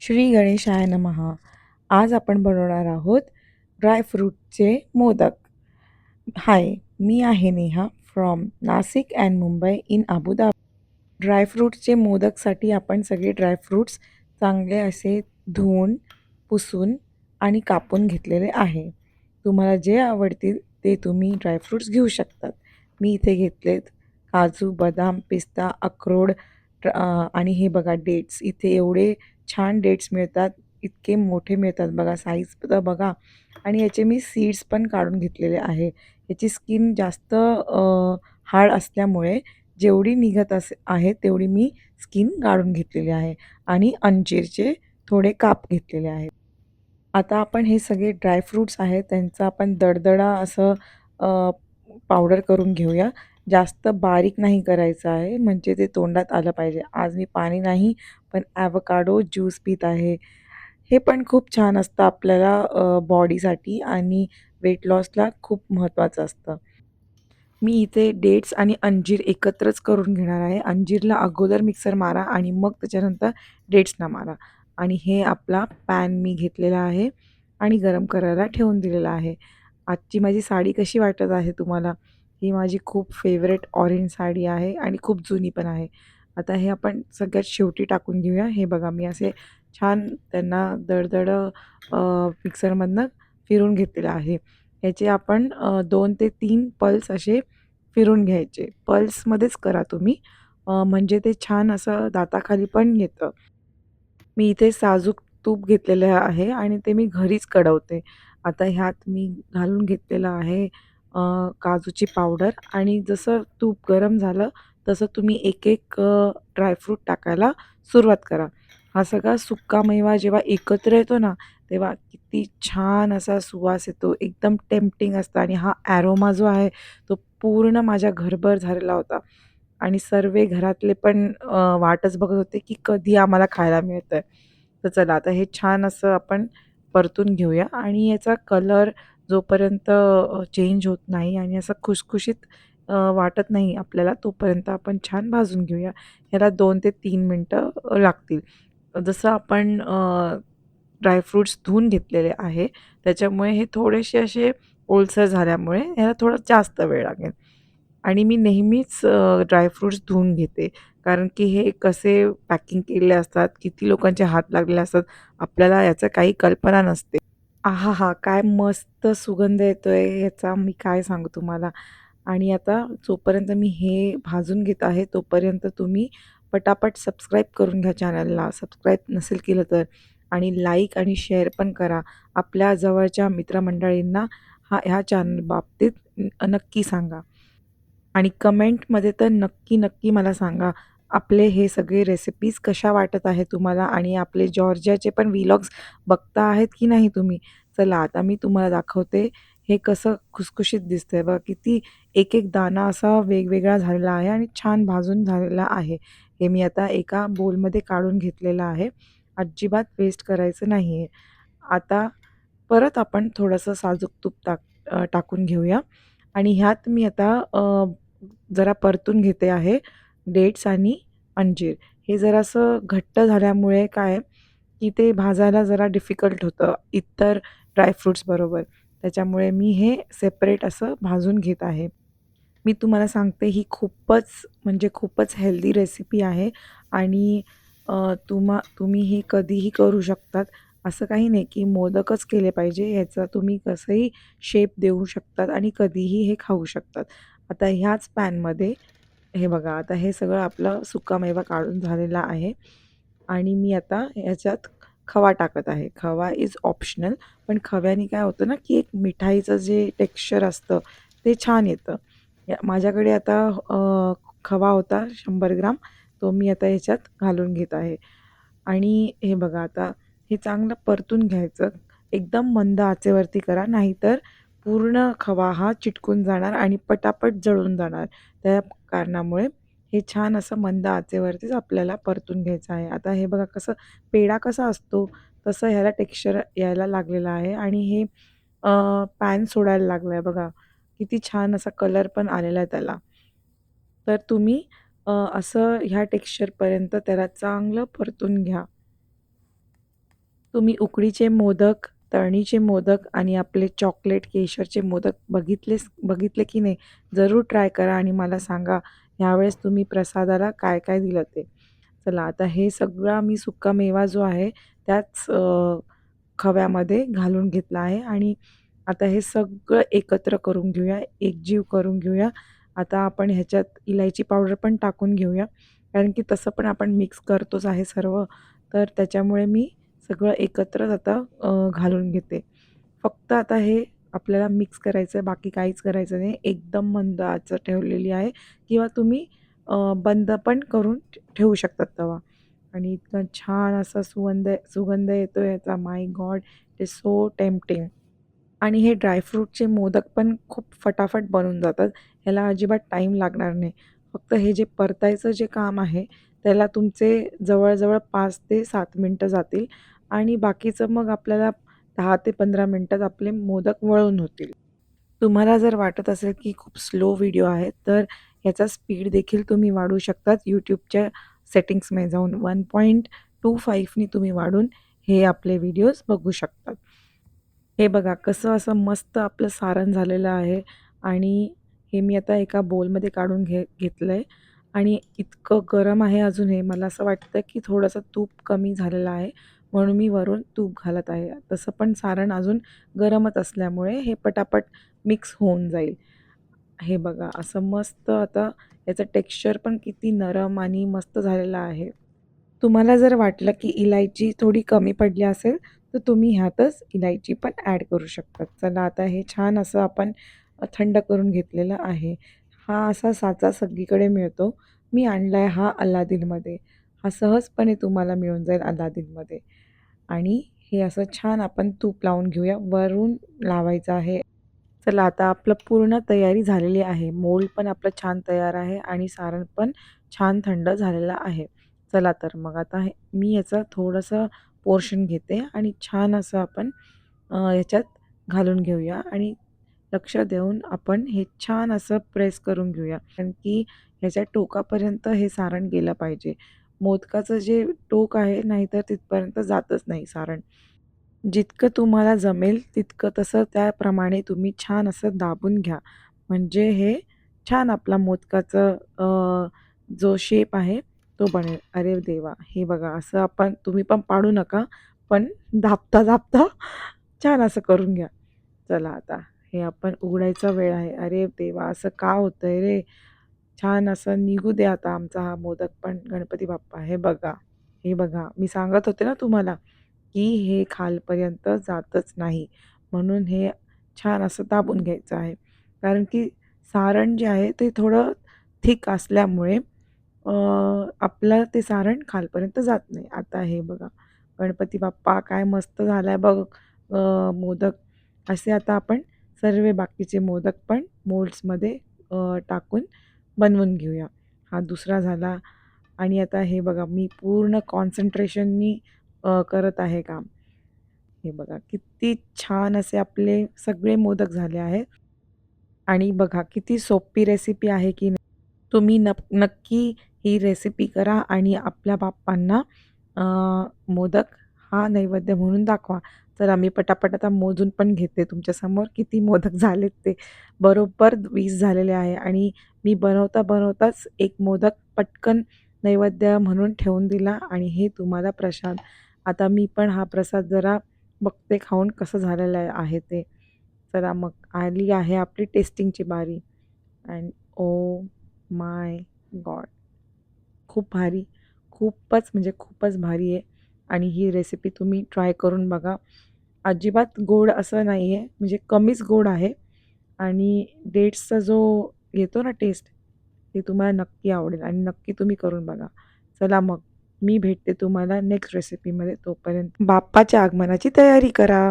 श्री गणेशाय नमः. आज आपण बनवणार आहोत ड्रायफ्रूटचे मोदक. हाय, मी आहे Neha from Nashik and Mumbai in Abu Dhabi. ड्रायफ्रूटचे मोदकसाठी आपण सगळे ड्रायफ्रूट्स चांगले असे धुवून, पुसून आणि कापून घेतलेले आहे. तुम्हाला जे आवडतील ते तुम्ही ड्रायफ्रूट्स घेऊ शकतात. मी इथे घेतलेत काजू, बदाम, पिस्ता, अक्रोड आणि हे बघा डेट्स. इथे एवढे छान डेट्स मिळतात. इतके मोठे मिळतात बघा, साईजसुद्धा बघा आणि याचे मी सीड्स पण काढून घेतलेले आहे. याची स्किन जास्त हार्ड असल्यामुळे जेवढी निघत आहे तेवढी मी स्किन काढून घेतलेली आहे आणि अंजीरचे थोडे काप घेतलेले आहेत. आता आपण हे सगळे ड्रायफ्रूट्स आहेत त्यांचं आपण दडदडा असं पावडर करून घेऊया. जास्त बारीक नाही करायचं आहे म्हणजे ते तोंडात आलं पाहिजे. आज मी पाणी नाही पण ॲव्होकाडो ज्यूस पीत आहे. हे पण खूप छान असतं आपल्याला बॉडीसाठी आणि वेट लॉसला खूप महत्त्वाचं असतं. मी इथे डेट्स आणि अंजीर एकत्रच करून घेणार आहे. अंजीरला अगोदर मिक्सर मारा आणि मग त्याच्यानंतर डेट्सला मारा. आणि हे आपला पॅन मी घेतलेला आहे आणि गरम करायला ठेवून दिलेला आहे. आजची माझी साडी कशी वाटत आहे तुम्हाला? ही माझी खूप फेवरेट ऑरेंज साडी आहे आणि खूप जुनी पण आहे. आता हे आपण सगळ्यात शेवटी टाकून घेऊया. हे बघा मी असे छान त्यांना दळदळ मिक्सरमधनं फिरून घेतलेलं आहे. ह्याचे आपण 2 ते 3 पल्स असे फिरून घ्यायचे. पल्समध्येच करा तुम्ही म्हणजे ते छान असं दाताखाली पण येतं. मी इथे साजूक तूप घेतलेलं आहे आणि ते मी घरीच कढवते. आता ह्यात मी घालून घेतलेलं आहे काजूची पावडर आणि जसं तूप गरम झालं तसं तुम्ही एक-एक ड्रायफ्रूट टाकायला सुरुवात करा. हा सगळा सुक्का मेवा जेव्हा एकत्र येतो ना, तेव्हा किती छान असा सुवास येतो. एकदम टेम्प्टिंग असतं आणि हा ॲरोमा जो आहे तो पूर्ण माझ्या घरभर झालेला होता आणि सर्व घरातले पण वाटच बघत होते, की कधी आम्हाला खायला मिळतंय. तर चला आता हे छान असं आपण परतून घेऊया आणि याचा कलर जोपर्यंत चेंज होत नाही आणि असं खुसखुशीत वाटत नाही आपल्याला तोपर्यंत आपण छान भाजून घेऊया. ह्याला 2 ते 3 मिनिटं लागतील. जसं आपण ड्रायफ्रुट्स धुवून घेतलेले आहे, त्याच्यामुळे हे थोडेसे असे ओलसर झाल्यामुळे ह्याला थोडा जास्त वेळ लागेल. आणि मी नेहमीच ड्रायफ्रुट्स धुवून घेते. कारण की हे कसे पॅकिंग केलेले असतात, किती लोकांचे हात लागलेले असतात, आपल्याला याचं काही कल्पना नसते. आहाहा! काय मस्त सुगंध येतोय याचा मी काय सांगू तुम्हाला. आणि आता जोपर्यंत मी हे भाजून घेत आहे, तोपर्यंत तुम्ही पटापट सबस्क्राईब करून घ्या चॅनलला. सबस्क्राईब नसेल केलं तर आणि लाईक आणि शेअर पण करा. आपल्या जवळच्या मित्रमंडळींना ह्या चॅनल बाबतीत नक्की सांगा. आणि कमेंटमध्ये तर नक्की, नक्की मला सांगा, आपले हे सगळे रेसिपीज कशा वाटत आहे तुम्हाला आणि आपले जॉर्जियाचे पण व्लॉग्स बघता आहेत की नाही तुम्ही? चला आता मी तुम्हाला दाखवते, हे कसं खुसखुशीत दिसतंय बघा. किती एक-एक दाणा असा वेगवेगळा झालेला आहे आणि छान भाजून झालेला आहे. हे मी आता एका बोलमध्ये काढून घेतलेलं आहे. अजिबात वेस्ट करायचं नाही आहे. आता परत आपण थोडंसं साजूक तूप टाकून घेऊया आणि ह्यात मी आता जरा परतून घेते आहे डेट्स आणि अंजीर. हे जरासं घट्ट झाल्यामुळे काय आहे, की ते भाजायला जरा डिफिकल्ट होतं इतर ड्रायफ्रुट्सबरोबर. त्याच्यामुळे मी हे सेपरेट असं भाजून घेत आहे. मी तुम्हाला सांगते ही खूपच म्हणजे खूपच हेल्दी रेसिपी आहे आणि तुम्ही हे कधीही करू शकतात. असं काही नाही की मोदकच केले पाहिजे. ह्याचा तुम्ही कसंही शेप देऊ शकतात आणि कधीही हे खाऊ शकतात. आता ह्याच पॅनमध्ये हे बघा, आता हे सगळं आपलं सुकामेवा काढून झालेला आहे आणि मी आता ह्याच्यात खवा टाकत आहे. खवा इज ऑप्शनल, पण खव्याने काय होतं ना, की एक मिठाईचं जे टेक्स्चर असतं ते छान येतं. माझ्याकडे आता खवा होता 100 ग्राम, तो मी आता ह्याच्यात घालून घेत आहे आणि हे बघा आता हे चांगलं परतून घ्यायचं. एकदम मंद आचेवरती करा, नाहीतर पूर्ण खवा हा चिटकून जाणार आणि पटापट जळून जाणार. त्या कारणामुळे हे छान असं मंद आचेवरतीच आपल्याला परतून घ्यायचं आहे. आता हे बघा कसं पेढा कसा असतो, तसं ह्याला टेक्स्चर यायला लागलेलं आहे आणि हे पॅन सोडायला लागलं आहे बघा. किती छान असा कलर पण आलेला आहे त्याला. तर तुम्ही असं ह्या टेक्स्चरपर्यंत त्याला चांगलं परतून घ्या. तुम्ही उकडीचे मोदक, तळणीचे मोदक आणि आपले चॉकलेट, केशरचे मोदक बघितले की नाही? जरूर ट्राय करा आणि मला सांगा, ह्यावेळेस तुम्ही प्रसादाला काय-काय दिलं ते. चला आता हे सगळा मी सुकामेवा जो आहे त्याच खव्यामध्ये घालून घेतला आहे आणि आता हे सगळं एकत्र करून घेऊया, एकजीव करून घेऊया. आता आपण ह्याच्यात इलायची पावडर पण टाकून घेऊया, कारण की तसं पण आपण मिक्स करतोच आहे सर्व. तर त्याच्यामुळे मी सगळं एकत्रच आता घालून घेते. फक्त आता हे आपल्याला मिक्स करायचं आहे, बाकी काहीच करायचं नाही. एकदम मंद आचेवर ठेवलेली आहे किंवा तुम्ही बंद पण करून ठेवू शकतात तवा. आणि इतका छान असा सुगंध येतो याचा, my God! It is so tempting. आणि हे ड्रायफ्रूटचे मोदक पण खूप फटाफट बनून जातात. ह्याला अजिबात टाईम लागणार नाही. फक्त हे जे परतायचं जे काम आहे, त्याला तुमचे जवळ-जवळ 5 ते 7 मिनिटं जातील आणि बाकीचं मग आपल्याला 10 ते 15 मिनिटात आपले मोदक वळून होतील. तुम्हाला जर वाटत असेल की खूप स्लो व्हिडिओ आहे, तर ह्याचा स्पीड देखील तुम्ही वाढवू शकतात. YouTubeच्या सेटिंग्समध्ये जाऊन 1.25 नी तुम्ही वाढून हे आपले व्हिडिओज बघू शकतात. हे बघा कसं असं मस्त आपलं सारण झालेलं आहे आणि हे मी आता एका बोलमध्ये काढून घेतलंय आणि इतकं गरम आहे अजून हे. मला असं वाटतं की थोडंसं तूप कमी झालेलं आहे, म्हणून मी वरून तूप घालत आहे. तसं पण सारण अजून गरमच असल्यामुळे हे पटापट मिक्स होऊन जाईल. हे बघा असं मस्त आता याचं टेक्स्चर पण किती नरम आणि मस्त झालेलं आहे. तुम्हाला जर वाटलं की इलायची थोडी कमी पडली असेल, तर तुम्ही ह्यातच इलायची पण ॲड करू शकतात. चला आता हे छान असं आपण थंड करून घेतलेलं आहे. हा असा साचा सगळीकडे मिळतो. मी आणलाय हा अलादीनमध्ये. हा सहजपणे तुम्हाला मिळून जाईल अलादीनमध्ये. आणि हे असं छान आपण तूप लावून घेऊया. वरून लावायचं आहे. चला आता आपलं पूर्ण तयारी झालेली आहे. मोल्ड पण आपलं छान तयार आहे आणि सारण पण छान थंड झालेलं आहे. चला तर मग आता मी याचं थोडंसं पोर्शन घेते आणि छान असं आपण याच्यात घालून घेऊया आणि लक्ष देऊन आपण हे छान असं प्रेस करून घेऊया. कारण की ह्याच्या टोकापर्यंत हे सारण गेलं पाहिजे. मोदकाचं जे टोक आहे नाहीतर तिथपर्यंत जातच नाही सारण. जितकं तुम्हाला जमेल तितकं तसं त्याप्रमाणे तुम्ही छान असं दाबून घ्या. म्हणजे हे छान आपला मोदकाचं जो शेप आहे तो बनेल. अरे देवा! हे बघा असं आपण तुम्ही पण पाडू नका, पण दाबता-दाबता छान असं करून घ्या. चला आता हे आपण उघडायचा वेळ आहे. अरे देवा! असं का होतंय रे? छान असं निघू दे आता आमचा हा मोदक पण गणपती बाप्पा. हे बघा, हे बघा. मी सांगत होते ना तुम्हाला, की हे खालपर्यंत जातच नाही. म्हणून हे छान असं दाबून घ्यायचं आहे. कारण की सारण जे आहे ते थोडं थिक असल्यामुळे आपलं ते सारण खालपर्यंत जात नाही. आता हे बघा, गणपती बाप्पा काय मस्त झालाय बघ मोदक. असे आता आपण सर्व बाकीचे मोदक पण मोल्ड्समध्ये टाकून बनवून घेऊया. हा दुसरा झाला आणि आता हे बघा मी पूर्ण कॉन्सन्ट्रेशननी करत आहे काम. हे बघा किती छान असे आपले सगळे मोदक झाले आहेत आणि बघा किती सोपी रेसिपी आहे की नाही. तुम्ही नक्की ही रेसिपी करा आणि आपल्या बाप्पांना अ, मोदक हा नैवेद्य म्हणून दाखवा. चला मी पटापट आता मोजून पण घेते तुमच्यासमोर किती मोदक झालेत ते. बरोबर 20 झालेले आहे आणि मी बनवताच एक मोदक पटकन नैवेद्य म्हणून ठेवून दिला आणि हे तुम्हाला प्रसाद. आता मी पण हा प्रसाद जरा बघते खाऊन कसं झालेलं आहे ते. चला मग आली आहे आपली टेस्टिंगची बारी अँड ओह माय गॉड! खूप भारी, खूपच म्हणजे खूपच भारी आहे आणि ही रेसिपी तुम्ही ट्राय करून बघा. अजिबात गोड असं नाही आहे, म्हणजे कमीच गोड आहे आणि डेट्सचा जो येतो ना टेस्ट, ते तुम्हाला नक्की आवडेल आणि नक्की तुम्ही करून बघा. चला मग मी भेटते तुम्हाला नेक्स्ट रेसिपीमध्ये. तोपर्यंत बाप्पाच्या आगमनाची तयारी करा.